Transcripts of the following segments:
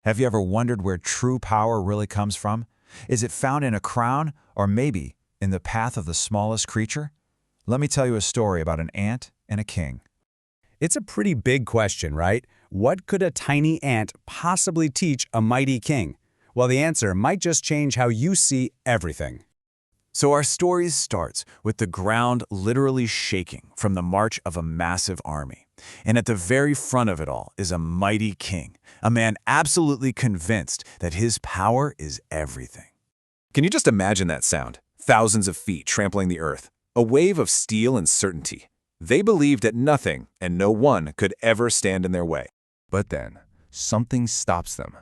Have you ever wondered where true power really comes from? Is it found in a crown, or maybe in the path of the smallest creature? Let me tell you a story about an ant and a king. It's a pretty big question, right? What could a tiny ant possibly teach a mighty king? Well, the answer might just change how you see everything. So our story starts with the ground literally shaking from the march of a massive army. And at the very front of it all is a mighty king, a man absolutely convinced that his power is everything. Can you just imagine that sound? Thousands of feet trampling the earth. A wave of steel and certainty. They believed that nothing and no one could ever stand in their way. But then, something stops them.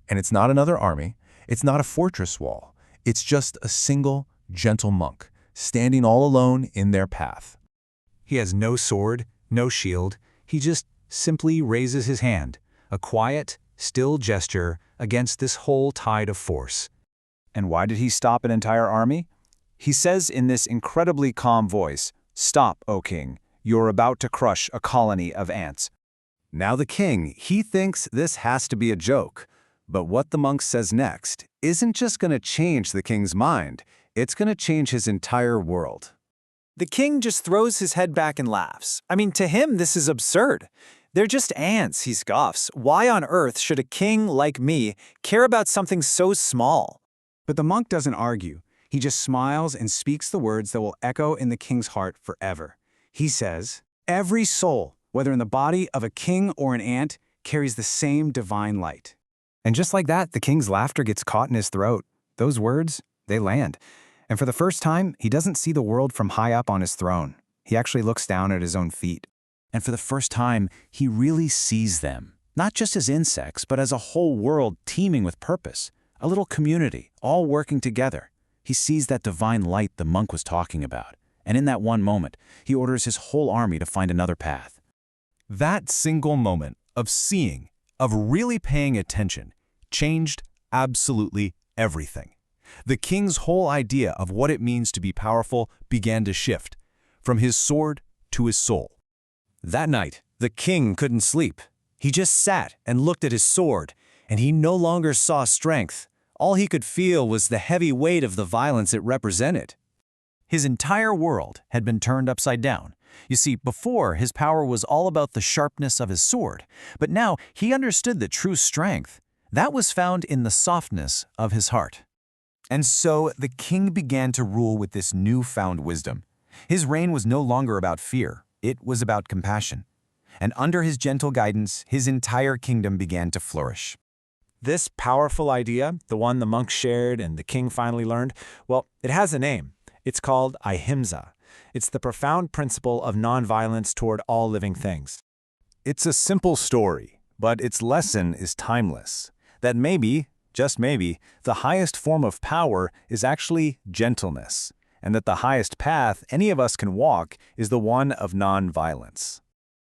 And it's not another army, it's not a fortress wall, it's just a single, gentle monk, standing all alone in their path. He has no sword, no shield. He just simply raises his hand, a quiet, still gesture against this whole tide of force. And why did he stop an entire army? He says in this incredibly calm voice, "Stop, O king, you're about to crush a colony of ants." Now the king, he thinks this has to be a joke. But what the monk says next isn't just going to change the king's mind, it's going to change his entire world. The king just throws his head back and laughs. I mean, to him, this is absurd. They're just ants, he scoffs. Why on earth should a king like me care about something so small? But the monk doesn't argue. He just smiles and speaks the words that will echo in the king's heart forever. He says, "Every soul, whether in the body of a king or an ant, carries the same divine light." And just like that, the king's laughter gets caught in his throat. Those words, they land. And for the first time, he doesn't see the world from high up on his throne. He actually looks down at his own feet. And for the first time, he really sees them, not just as insects, but as a whole world teeming with purpose, a little community, all working together. He sees that divine light the monk was talking about, and in that one moment, he orders his whole army to find another path. That single moment of seeing, of really paying attention, changed absolutely everything. The king's whole idea of what it means to be powerful began to shift, from his sword to his soul. That night, the king couldn't sleep. He just sat and looked at his sword, and he no longer saw strength. All he could feel was the heavy weight of the violence it represented. His entire world had been turned upside down. You see, before, his power was all about the sharpness of his sword, but now he understood that true strength, that was found in the softness of his heart. And so the king began to rule with this newfound wisdom. His reign was no longer about fear, it was about compassion. And under his gentle guidance, his entire kingdom began to flourish. This powerful idea, the one the monk shared and the king finally learned, well, it has a name. It's called Ahimsa. It's the profound principle of nonviolence toward all living things. It's a simple story, but its lesson is timeless. That maybe, just maybe, the highest form of power is actually gentleness, and that the highest path any of us can walk is the one of nonviolence.